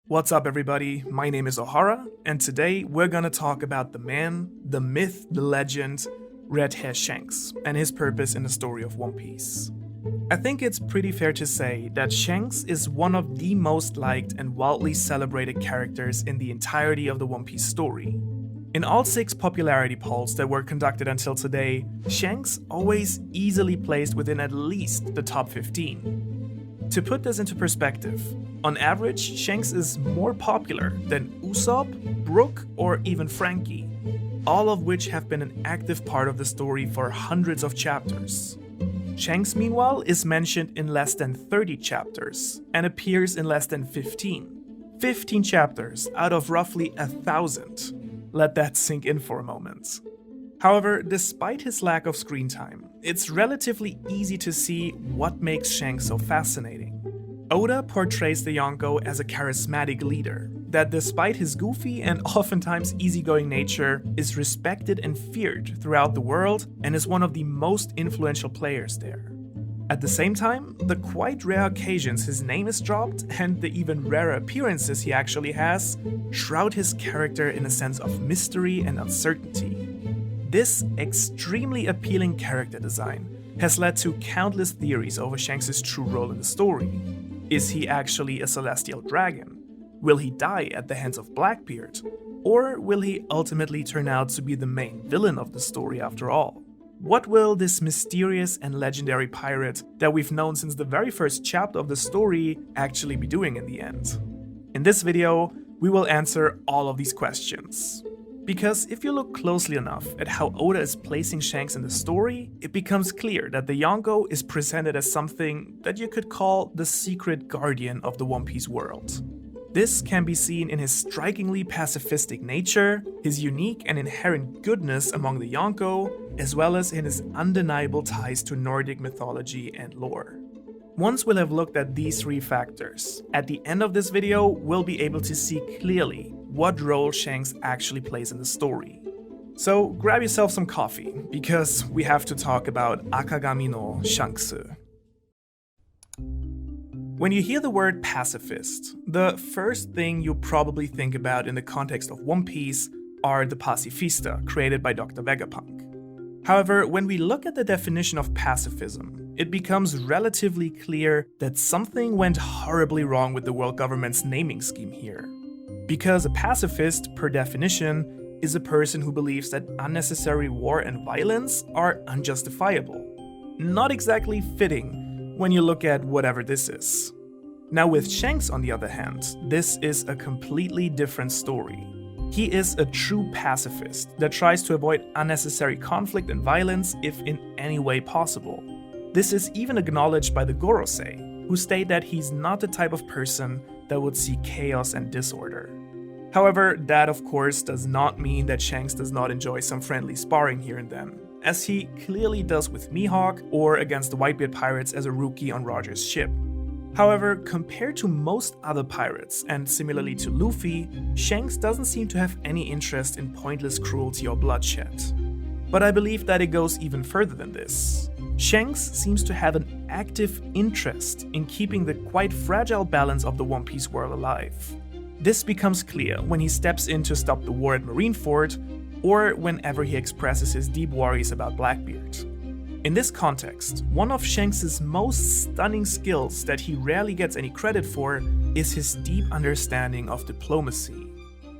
What's up, everybody? My name is Ohara, and today we're gonna talk about the man, the myth, the legend, Red Hair Shanks, and his purpose in the story of One Piece. I think it's pretty fair to say that Shanks is one of the most liked and wildly celebrated characters in the entirety of the One Piece story. In all 6 popularity polls that were conducted until today, Shanks always easily placed within at least the top 15. To put this into perspective, on average, Shanks is more popular than Usopp, Brook, or even Frankie, all of which have been an active part of the story for hundreds of chapters. Shanks, meanwhile, is mentioned in less than 30 chapters and appears in less than 15. 15 chapters out of roughly 1,000. Let that sink in for a moment. However, despite his lack of screen time, it's relatively easy to see what makes Shanks so fascinating. Oda portrays the Yonko as a charismatic leader that, despite his goofy and oftentimes easygoing nature, is respected and feared throughout the world and is one of the most influential players there. At the same time, the quite rare occasions his name is dropped and the even rarer appearances he actually has shroud his character in a sense of mystery and uncertainty. This extremely appealing character design has led to countless theories over Shanks' true role in the story. Is he actually a celestial dragon? Will he die at the hands of Blackbeard? Or will he ultimately turn out to be the main villain of the story after all? What will this mysterious and legendary pirate that we've known since the very first chapter of the story actually be doing in the end? In this video, we will answer all of these questions. Because if you look closely enough at how Oda is placing Shanks in the story, it becomes clear that the Yonko is presented as something that you could call the secret guardian of the One Piece world. This can be seen in his strikingly pacifistic nature, his unique and inherent goodness among the Yonko, as well as in his undeniable ties to Nordic mythology and lore. Once we'll have looked at these 3 factors, at the end of this video, we'll be able to see clearly what role Shanks actually plays in the story. So grab yourself some coffee, because we have to talk about赤髪のシャンクス. When you hear the word pacifist, the first thing you probably think about in the context of One Piece are the PACIFIST created by Dr. Vegapunk. However, when we look at the definition of pacifism, it becomes relatively clear that something went horribly wrong with the world government's naming scheme here. Because a pacifist, per definition, is a person who believes that unnecessary war and violence are unjustifiable. Not exactly fitting when you look at whatever this is. Now with Shanks, on the other hand, this is a completely different story. He is a true pacifist that tries to avoid unnecessary conflict and violence if in any way possible. This is even acknowledged by the gorosei, who state that he's not the type of person that would see chaos and disorder. However, that of course does not mean that Shanks does not enjoy some friendly sparring here and then, as he clearly does with Mihawk or against the whitebeard pirates as a rookie on Roger's ship. However, compared to most other pirates, and similarly to Luffy, Shanks doesn't seem to have any interest in pointless cruelty or bloodshed. But I believe that it goes even further than this. Shanks seems to have an active interest in keeping the quite fragile balance of the One Piece world alive. This becomes clear when he steps in to stop the war at Marineford, or whenever he expresses his deep worries about Blackbeard. In this context, one of Shanks' most stunning skills that he rarely gets any credit for is his deep understanding of diplomacy.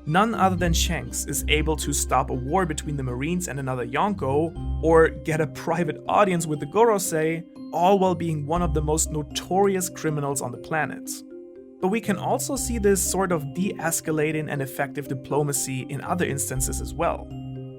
None other than Shanks is able to stop a war between the Marines and another Yonko, or get a private audience with the gorosei, all while being one of the most notorious criminals on the planet. But we can also see this sort of de-escalating and effective diplomacy in other instances as well.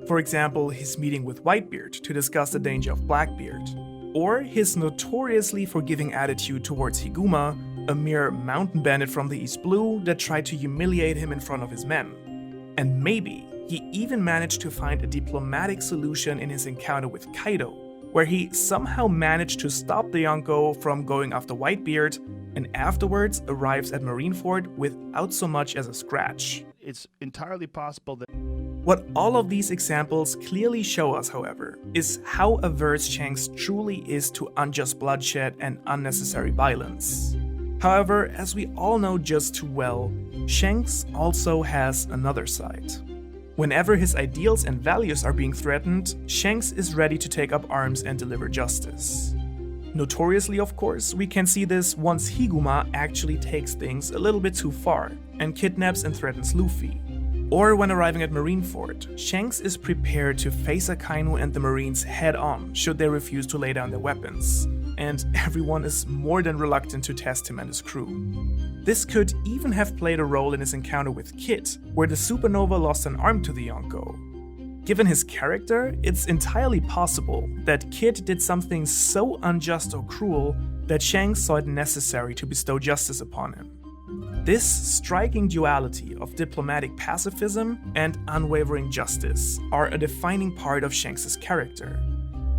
For example, his meeting with Whitebeard to discuss the danger of Blackbeard, or his notoriously forgiving attitude towards Higuma, a mere mountain bandit from the East Blue that tried to humiliate him in front of his men. And maybe he even managed to find a diplomatic solution in his encounter with Kaido, where he somehow managed to stop the Yonko from going after Whitebeard, and afterwards arrives at Marineford without so much as a scratch. It's entirely possible that... What all of these examples clearly show us, however, is how averse Shanks truly is to unjust bloodshed and unnecessary violence. However, as we all know just too well, Shanks also has another side. Whenever his ideals and values are being threatened, Shanks is ready to take up arms and deliver justice. Notoriously, of course, we can see this once Higuma actually takes things a little bit too far and kidnaps and threatens Luffy. Or when arriving at Marineford, Shanks is prepared to face Akainu and the Marines head-on should they refuse to lay down their weapons, and everyone is more than reluctant to test him and his crew. This could even have played a role in his encounter with Kid, where the supernova lost an arm to the Yonko. Given his character, it's entirely possible that Kid did something so unjust or cruel that Shanks saw it necessary to bestow justice upon him. This striking duality of diplomatic pacifism and unwavering justice are a defining part of Shanks' character.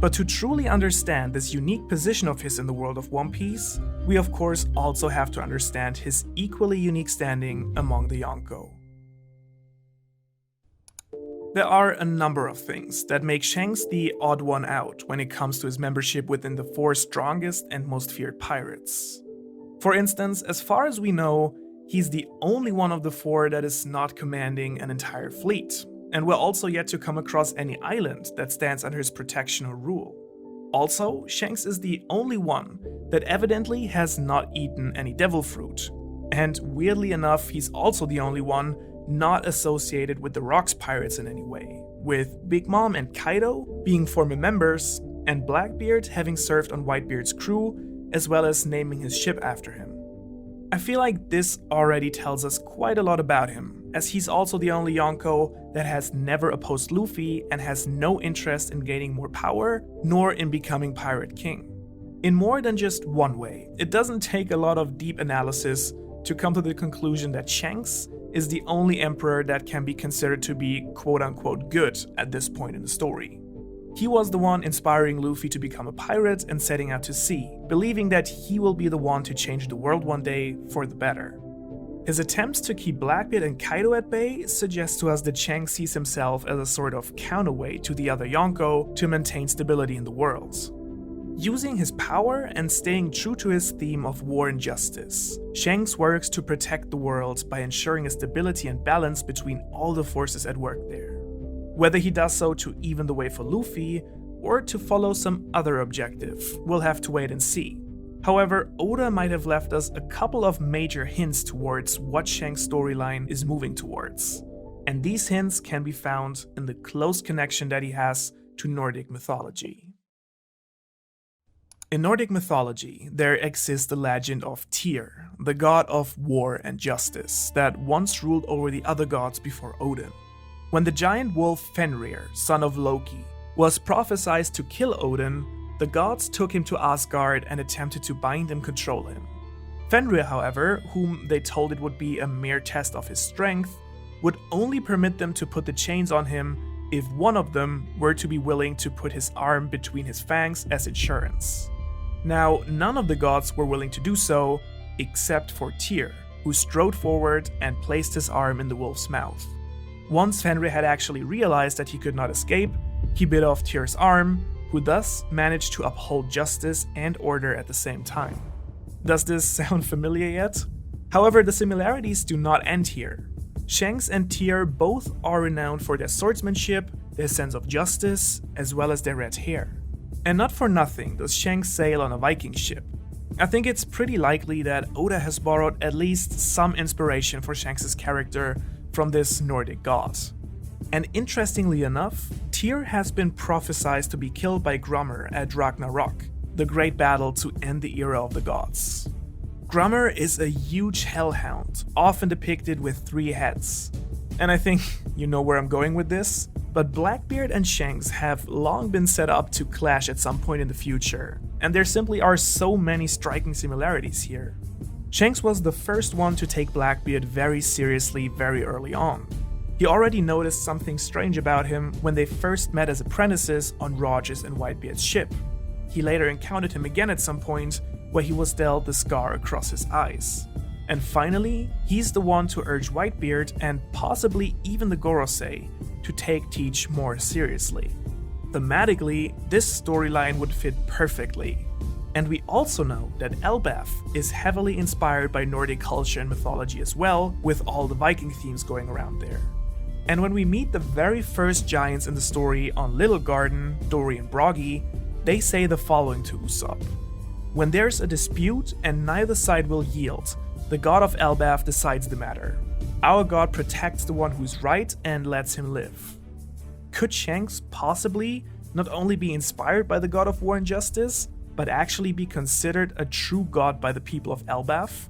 But to truly understand this unique position of his in the world of One Piece, we of course also have to understand his equally unique standing among the Yonko. There are a number of things that make Shanks the odd one out when it comes to his membership within the 4 strongest and most feared pirates. For instance, as far as we know, he's the only one of the 4 that is not commanding an entire fleet, and we're also yet to come across any island that stands under his protection or rule. Also, Shanks is the only one that evidently has not eaten any devil fruit, and weirdly enough, he's also the only one not associated with the Rocks Pirates in any way, with Big Mom and Kaido being former members, and Blackbeard having served on Whitebeard's crew, as well as naming his ship after him. I feel like this already tells us quite a lot about him, as he's also the only Yonko that has never opposed Luffy and has no interest in gaining more power, nor in becoming Pirate King. In more than just one way, it doesn't take a lot of deep analysis to come to the conclusion that Shanks is the only emperor that can be considered to be quote-unquote good at this point in the story. He was the one inspiring Luffy to become a pirate and setting out to sea, believing that he will be the one to change the world one day for the better. His attempts to keep Blackbeard and Kaido at bay suggest to us that Shanks sees himself as a sort of counterweight to the other Yonko to maintain stability in the world. Using his power and staying true to his theme of war and justice, Shanks works to protect the world by ensuring a stability and balance between all the forces at work there. Whether he does so to even the way for Luffy, or to follow some other objective, we'll have to wait and see. However, Oda might have left us a couple of major hints towards what Shanks' storyline is moving towards, and these hints can be found in the close connection that he has to Nordic mythology. In Nordic mythology, there exists the legend of Tyr, the god of war and justice, that once ruled over the other gods before Odin. When the giant wolf Fenrir, son of Loki, was prophesied to kill Odin, the gods took him to Asgard and attempted to bind and control him. Fenrir, however, whom they told it would be a mere test of his strength, would only permit them to put the chains on him if one of them were to be willing to put his arm between his fangs as insurance. Now, none of the gods were willing to do so, except for Tyr, who strode forward and placed his arm in the wolf's mouth. Once Fenrir had actually realized that he could not escape, he bit off Tyr's arm, who thus managed to uphold justice and order at the same time. Does this sound familiar yet? However, the similarities do not end here. Shanks and Tyr both are renowned for their swordsmanship, their sense of justice, as well as their red hair. And not for nothing does Shanks sail on a Viking ship. I think it's pretty likely that Oda has borrowed at least some inspiration for Shanks' character from this Nordic god. And interestingly enough, Tyr has been prophesied to be killed by Grummer at Ragnarok, the great battle to end the era of the gods. Grummer is a huge hellhound, often depicted with 3 heads. And I think you know where I'm going with this, but Blackbeard and Shanks have long been set up to clash at some point in the future, and there simply are so many striking similarities here. Shanks was the first one to take Blackbeard very seriously very early on. He already noticed something strange about him when they first met as apprentices on Roger's and Whitebeard's ship. He later encountered him again at some point, where he was dealt the scar across his eyes. And finally, he's the one to urge Whitebeard and possibly even the gorosei to take Teach more seriously. Thematically, this storyline would fit perfectly. And we also know that elbaf is heavily inspired by Nordic culture and mythology as well, with all the Viking themes going around there. And when we meet the very first giants in the story on Little Garden, Dory and Broggy, they say the following to Usopp. When there's a dispute and neither side will yield, the god of elbaf decides the matter. Our god protects the one who's right and lets him live. Could Shanks possibly not only be inspired by the god of war and justice, but actually be considered a true god by the people of elbaf?